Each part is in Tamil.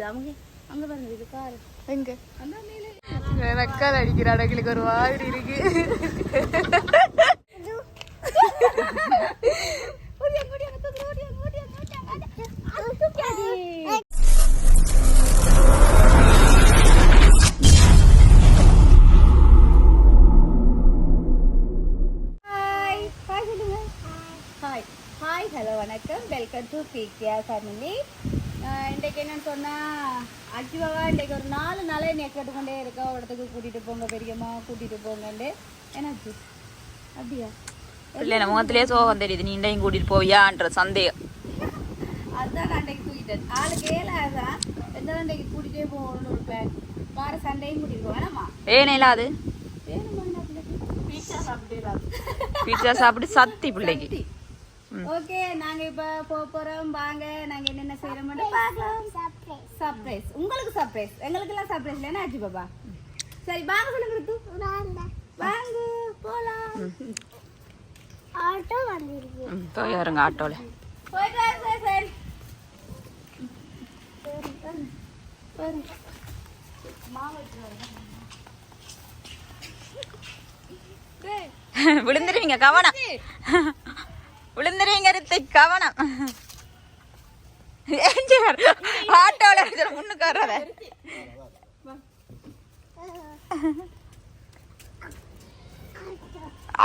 நிக்குது அங்க பாருங்க இது கார் எங்க நக்கால் அடிக்கிற அடங்களுக்கு ஒரு மாதிரி இருக்கு. ஹாய் ஹலோ வணக்கம், வெல்கம் டு பிகேஆர் ஃபேமிலி. இன்றைக்கு என்னன்னு சொன்னால் அஜுவாவா இன்றைக்கு ஒரு 4 நாளே என்னை கேட்டுக்கொண்டே இருக்கா, ஒரு இடத்துக்கு கூட்டிகிட்டு போங்க பெரியம்மா கூட்டிகிட்டு போங்கண்டு. என்னாச்சு அப்படியா? இல்லை நம்ம முகத்திலே சோகம் தெரியுது, நீ இண்டையும் கூட்டிகிட்டு போவியான்ற சந்தேகம். அதுதான் நான் அன்றைக்கு தூக்கிட்டேன். ஆளுக்கு 7 தான் எந்த இன்றைக்கு கூட்டிகிட்டே போகணும்னு ஒரு பிளான். வார சண்டையும் கூட்டிகிட்டு போவேன். வேணாமா? வேணும் அது வேணுமா? பீட்சா சாப்பிட்டு பீட்சா சாப்பிட்டு சத்தி பிள்ளைக்கு. ஓகே, நாங்க இப்ப போறோம். வாங்க நாங்க என்னென்ன செய்யறோம்னு பார்க்கலாம். சர்ப்ரைஸ் உங்களுக்கு, சர்ப்ரைஸ் எங்களுக்கு எல்லாம் சர்ப்ரைஸ் இல்லைன்னா ஆச்சு பாபா. சரி வாங்க சொல்லுங்க, வாங்க போலாம். ஆட்டோ வந்துருக்கு, போயாருங்க ஆட்டோல போயிட்டு சரி விழுந்துருவீங்க, கவனம் விழுந்துருவீங்க, கவனம். ஆட்டோல முன்னுக்கு வர்றத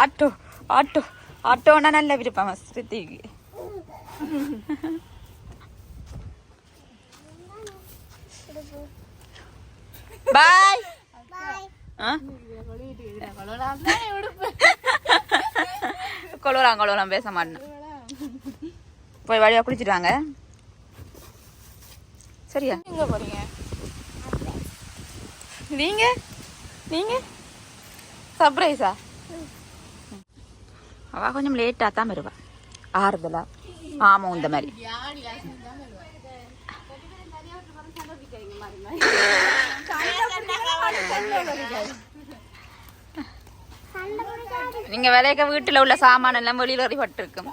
ஆட்டோ ஆட்டோ ஆட்டோன்னா நல்ல விருப்பம் ஸ்ருதிக்கு. பாய். கொழுவலாம் பேச மாட்டேன். போய் வழியா குளிச்சுட்டாங்க. சரியா? எங்க போறீங்க நீங்க? நீங்க சர்ப்ரைஸா? அவ கொஞ்சம் லேட்டா தான் வருவா, ஆறுதலா. ஆமா, இந்த மாதிரி நீங்க விளையாக்க வீட்டுல உள்ள சாமான எல்லாம் வெளியில அறிபட்டிருக்கும்.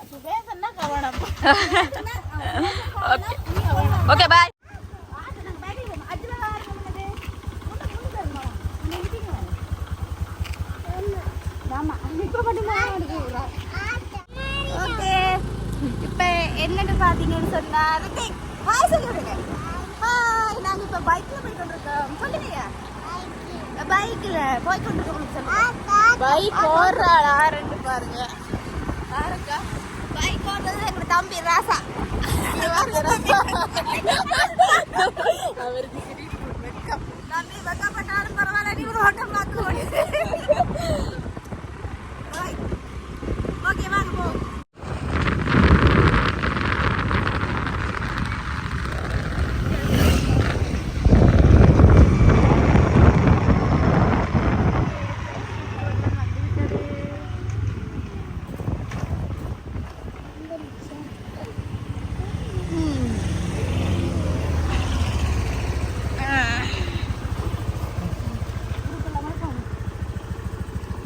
Okay bye. ஓகே, இப்ப என்னன்னு பாத்தீங்கன்னு சொன்னா நாங்க இப்ப பைக்ல போய் கொண்டிருக்கோம். சொல்லுங்க, பைக்ல போய் கொண்டிருக்கோம். பைக் ஓடுறாளா ரெண்டு பாருங்க. பாருங்க, பைக் ஓடுறது எங்க தம்பி ராசா. அவருக்கு தம்பி வெக்கப்பட்டாலும் பரவாயில்ல, நீ ஓட்டம் பார்க்க. ஓகே வாங்க போ.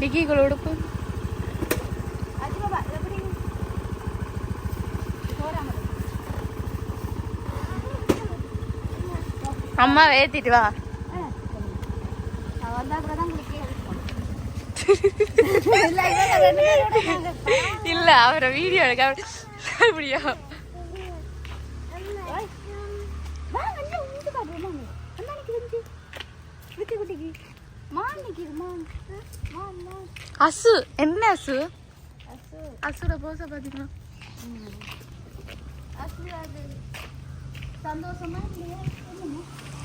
டிக்கிக்குள்ள உடுப்பு அம்மா ஏத்திட்டு வா. இல்ல அவரை வீடியோ எடுக்க அப்படியா? அசு என்ன அசு? அசுட போச பாத்தீங்களா? சந்தோஷமா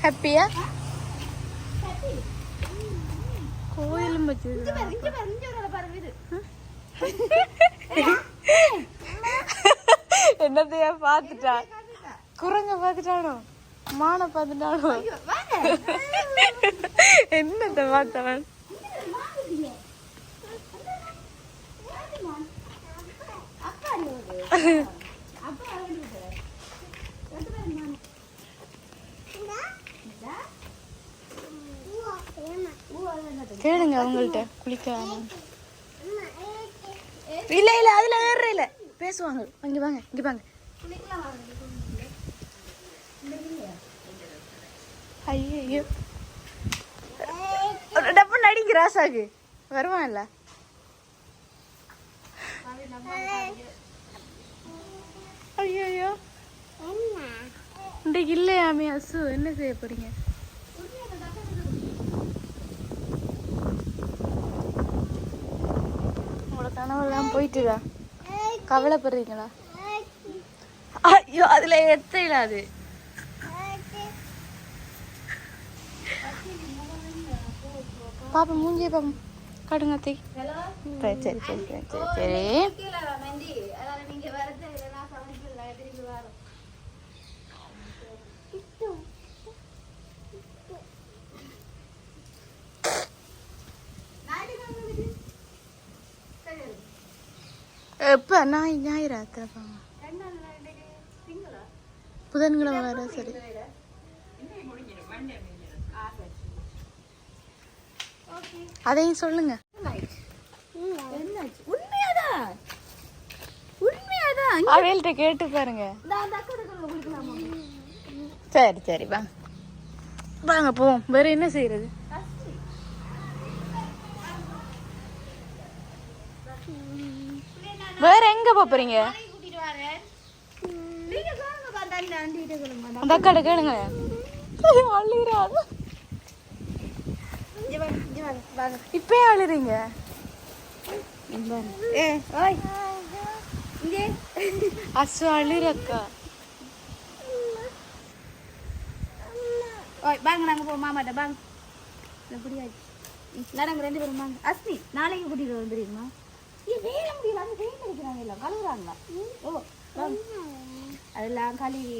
ஹாப்பியா? கோயிலும் என்னத்தையா பாத்துட்டா? குரங்க பாத்துட்டானோ, மான பாத்துட்டானோ, என்னத்தை பார்த்தவன்? கேளுங்க அவங்கள்ட்ட குளிக்க. இல்ல இல்ல அதுல ஏற இல்ல, பேசுவாங்க. இங்க வாங்க, இங்க வாங்க. ஐயோ டப்பு நடிங்க ராசாக்கு வருவான்ல. ஐயோ இன்றைக்கு இல்லையாமே அசு, என்ன செய்ய போறீங்க? உங்களோட கனவெல்லாம் போயிட்டுதா? கவலைப்படுறீங்களா? ஐயோ அதுல எத்தையில அது பாப்பா மூஞ்சியே பாப்பா காட்டுங்க அத்தை. சரி சரி சரி சரி சரி சரி. எப்ப ஞாயிறா அத்தைப்பாங்க? புதன்கிழமை வேற. சரி அதையும் சொல்லுங்க. அவையில்ட்ட கேட்டு பாருங்க. சரி சரி வாங்க வாங்க போவோம். வேற என்ன செய்யறது? வேற எங்க போறீங்க? அந்த அக்காட்ட கேளுங்க. இப்பயே அழுறீங்க. அசு அழுறக்கா. வாங்க நாங்க போ மாமாட்ட வாங்க. நாங்க 2 பேரும் வாங்க. அஸ்மி நாளைக்கு கூட்டிட்டு வந்துடுமா? வேற முடியல, அது பெயிண்ட் அடிக்கிறாங்க, எல்லாம் கழுவுறாங்களா? ஓ அதெல்லாம் கழுவி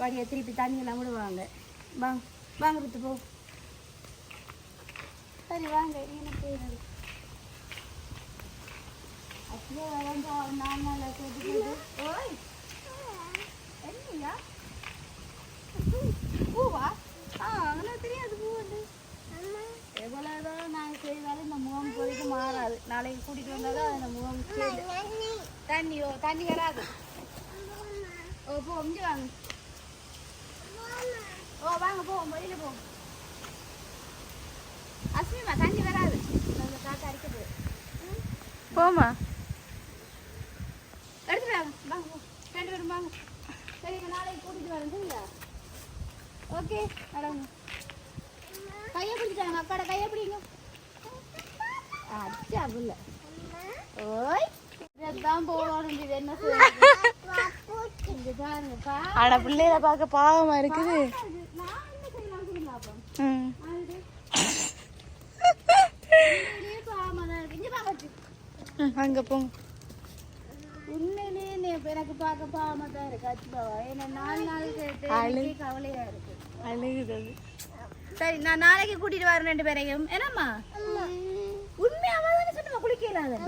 வடியா திருப்பி தண்ணி எல்லாம் விடுவாங்க. வாங்க வாங்க விட்டு போ. சரி வாங்க. என்ன செய்யறது? அப்படியே வரைஞ்சா 4 நாள் கேட்டு. ஓய் என்னையா பூவா? அதெல்லாம் தெரியாது. பூ வந்து எவ்வளோதான் நாங்கள் செய்தாலும் இந்த முகம் போதைக்கு மாறாது. நாளைக்கு கூட்டிகிட்டு வந்தாலும் அந்த முகம் தண்ணியோ தண்ணி வராது. ஓ போ இங்கே வாங்க. ஓ வாங்க போவோம், வெளியில் போவோம். அஸ்மிமா தண்ணி வராது, நாங்கள் காற்று அடிக்கிறது. போமா எடுத்துட்டு வாங்க. வாங்க போ 2 பேரும் வாங்க. சரிங்க நாளைக்கு கூட்டிகிட்டு வரேன். சரிங்களா? Okay madam. கையை பிடிச்சிட்டாங்க, அக்காட கையை பிடிங்க. அச்சா புள்ள. ஓய் இதான் போகணும். இது என்ன பாருங்கப்பா. ஆனா பிள்ளைல பார்க்க பாவமா இருக்குது. அங்க போங்க. உண்மையிலேயே எனக்கு பார்க்க பாவமா தான் இருக்கு. அச்சுபாவா ஏன்னா 4 நாள் கேட்டு கவலையா இருக்கு. அழுகுது. சரி நான் நாளைக்கு கூட்டிட்டு வரேன் 2 பேரையும். என்னம்மா உண்மையாவா தானே சொன்னமா? குளிக்கலாத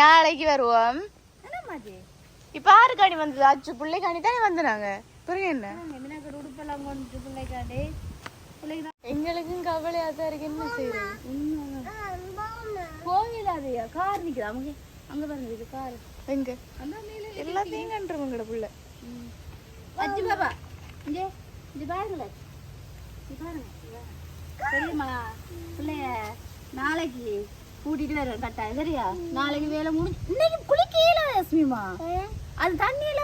நாளைக்கு வருவோம். என்னம்மாச்சி இப்ப ஆறுகாணி வந்தது. அச்சு பிள்ளைக்காணி தானே வந்தாங்க. புரியும் என்ன எனக்கு உடுப்பெல்லாம் கொண்டு பிள்ளைக்காண்டி எங்களுக்கும் கவலையா தான் இருக்கு. என்ன செய்யறது? போயிடாதையா கார் நிக்குது. அவங்க அங்க பாருங்க, இது கார் எங்க எல்லாத்தையும் கண்டுருவங்கட புள்ள. அச்சு பாப்பா இங்கே இது பாருங்களேன். பாருங்க சரிம்மா, பிள்ளைய நாளைக்கு கூட்டிட்டு வரேன் கட்டாயம். சரியா? நாளைக்கு வேலை முடிஞ்சு இன்னைக்கு குளிக்கல அஸ்மிமா. அது தண்ணியில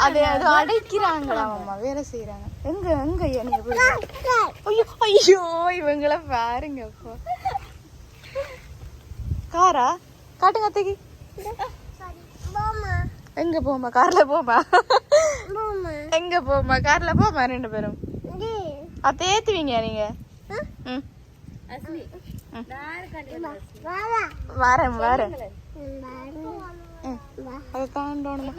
அது அடைக்கிறாங்களா அம்மா, வேலை செய்யறாங்க. எங்க எங்க நீங்க போய் ஐயோ ஐயோ இவங்கள பாருங்க. அப்போ காரா காட்டுங்க அத்தைக்கு. எங்க போமா? கார்ல போமா. எங்க போமா? கார்ல போமா 2 பேரும். அத்தை ஏத்துவீங்க நீங்க? வரேன் வரேன். அதை தாண்டோணுமா?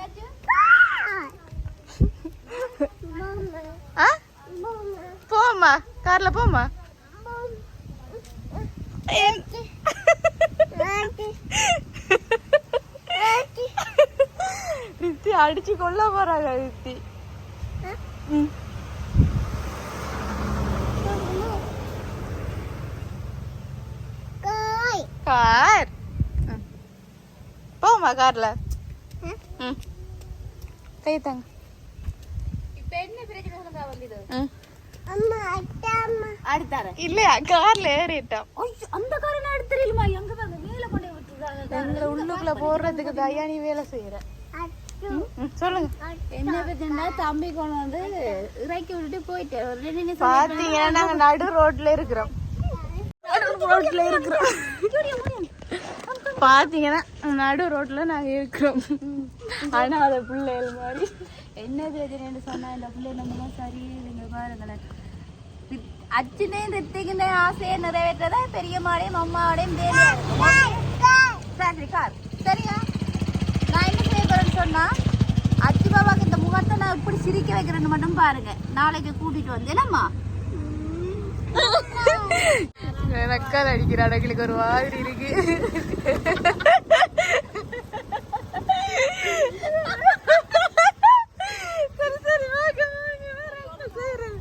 போமா கார்ல போமா. ரித்தி அடிச்சு கொல்ல போறாங்க. ரித்தி கார் போமா கார்ல. கை தாங்க. இப்ப என்ன பிரச்சனை வந்தது? அடுத்தாரேன் இல்லையா கார்ல ஏறிட்டோம். அந்த காரை நான் எடுத்துருமா எங்க வாங்க மேல கொண்டு விட்டுருக்காங்க எங்களை உள்ளுக்குள்ள போடுறதுக்கு தயா நீ வேலை செய்யற. சொல்லுங்க. என்ன பத்தினா தம்பி கொண்டு வந்து இறக்கி விட்டுட்டு போயிட்டு ஒரு 2 நிமிஷம் பாத்தீங்கன்னா நாங்க நடு ரோட்ல இருக்கிறோம். பாத்தீங்கன்னா நடு ரோட்ல நாங்க இருக்கிறோம். ஆனா அத பிள்ளைகள் மாதிரி என்ன பிரச்சனைன்னு சொன்னா இந்த பிள்ளை நம்ம சரியில்லைங்க பாருங்களேன். அச்சுனே ரித்திக்குனே ஆசையை நிறைவேற்றதா பெரிய மாடையும் அம்மாவோடையும் தேவையா இருக்கும். சரியா நான் என்ன செய்ய போறேன்னு சொன்னா அச்சு பாபாக்கு இந்த முகத்தை நான் எப்படி சிரிக்க வைக்கிறேன்னு மட்டும் பாருங்க. நாளைக்கு கூட்டிட்டு வந்து என்னம்மா நக்கால் அடிக்கிற அடங்களுக்கு ஒரு மாதிரி இருக்கு. சரி சரி வாங்க வாங்க வேற என்ன செய்யறது.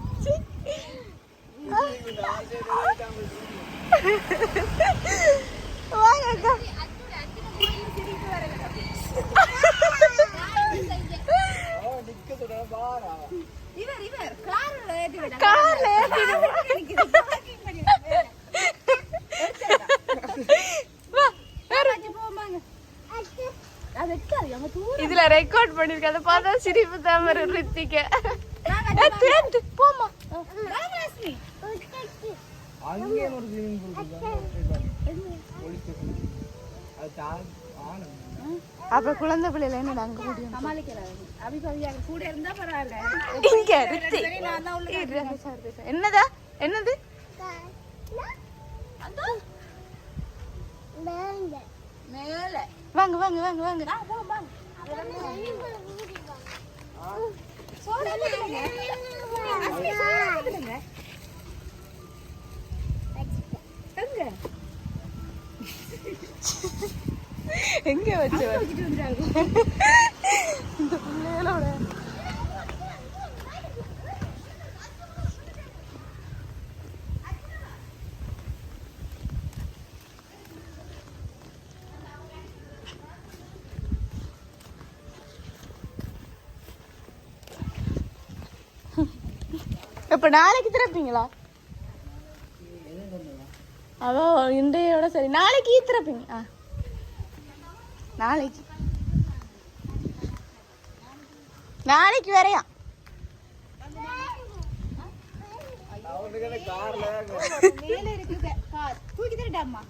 வாங்க அக்கா. கார்ல இதுல ரெக்கார்ட் பண்ணிருக்க அதை பார்த்தா சிரிப்பு தான் வரும் ரித்திக்க. போமா அப்ப குழந்தை பிள்ளைல என்ன நாங்க கூட இருந்தா பரவாயில்ல. என்னதா என்னது மேல வாங்க வாங்க வாங்க வாங்க. எங்க வச்சு இந்த பிள்ளைகளோட இப்ப நாளைக்கு திறப்பீங்களா? அவ இன்றையோட சரி நாளைக்கு திறப்பீங்க. நாளைக்கு நாளைக்கு வரையா மேல இருக்கு தூக்கி தரட்டாமா.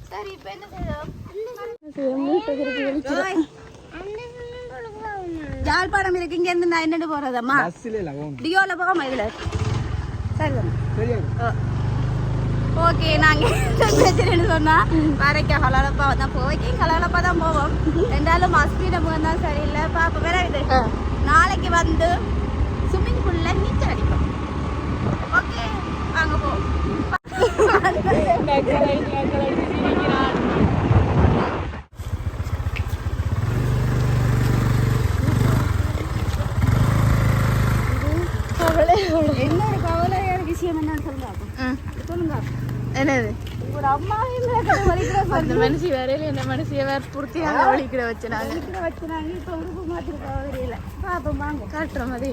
சரி இப்ப என்ன செய்யலாம்? யாழ்ப்பாணம் இருக்கு இங்க இருந்து நான் என்னட்டு போறதம்மா டியோல போகாம இதுல சரி ஓகே. நாங்க பிரச்சனைன்னு சொன்னா வரைக்க கலவலப்பா தான் போய்க்கு கலவலப்பா தான் போவோம். ரெண்டாலும் அஸ்வின முகம் தான் சரியில்லை பாப்ப வேற இது. நாளைக்கு வந்து ஸ்விம்மிங் பூல்ல நீச்சல் அடிப்போம். ஓகே வாங்க போவோம். இன்னொரு கவலையான விஷயம் என்னன்னு சொல்லுங்க. என்னது ஒரு அம்மா அந்த மனுஷி வரையில என்ன மனுஷிய வேற பூர்த்தியாக வலிக்கிற வச்சுனாங்க. இப்ப உறுப்பு மாத்திருக்கா வரையில பாப்போம் வாங்க காட்டுற மாதிரி.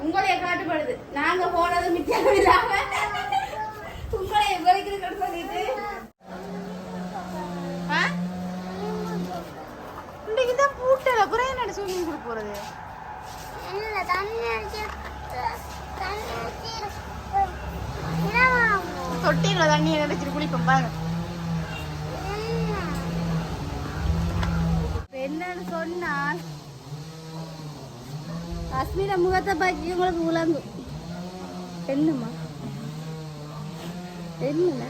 உங்களைய காட்டுப்படுது. நாங்க போனது மிச்சம் இல்லாம உங்களைய வலிக்கிறதுன்னு சொல்லிட்டு இன்னைக்கு தான் பூட்டல குறைய நட ஸ்விம்மிங் பூல் போறது. தொட்டிங்கள தண்ணி நினைச்சிட்டு குளிப்போம் பாருங்க. என்னன்னு சொன்னா அஸ்மின முகத்தை பார்த்து உங்களுக்கு உலங்கும். என்னம்மா என்ன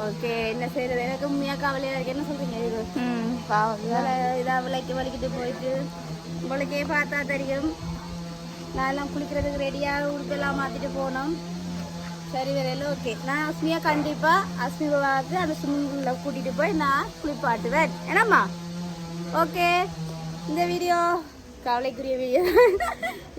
ஓகே என்ன செய்யறது? எனக்கு உண்மையா கவலையா இருக்கு. என்ன சொல்றீங்க? இதா விலைக்கு வலிக்கிட்டு போயிட்டு உங்களுக்கே பார்த்தா தெரியும். நான் எல்லாம் குளிக்கிறதுக்கு ரெடியாக உடுப்பெல்லாம் மாற்றிட்டு போனோம். சரி வேற ஓகே. நான் அஸ்மியா கண்டிப்பா அஸ்மியாவுக்கு அந்த ஸ்விம்மிங் பூல்ல கூட்டிட்டு போய் நான் குளிப்பாட்டுவேன். என்னம்மா? ஓகே இந்த வீடியோ கவலைக்குரிய வீடியோ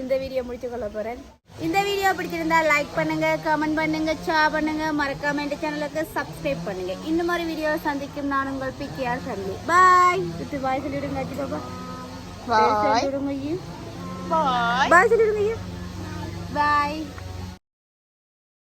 இந்த வீடியோ முடிச்சு கொள்ள போறேன். இந்த வீடியோ பிடிச்சிருந்தா லைக் பண்ணுங்க, கமெண்ட் பண்ணுங்க, ஷேர் பண்ணுங்க, மறக்காம இந்த சேனலுக்கு சப்ஸ்கிரைப் பண்ணுங்க. இந்த மாதிரி வீடியோ சந்திக்கும் நான் உங்கள் பிகேஆர் ஃபேமிலி. பாய். இது பாய் சொல்லிடுங்க அஜி பாபா. பாய் சொல்லிடுங்க ஐயா. பாய் பாய் சொல்லிடுங்க ஐயா. பாய்.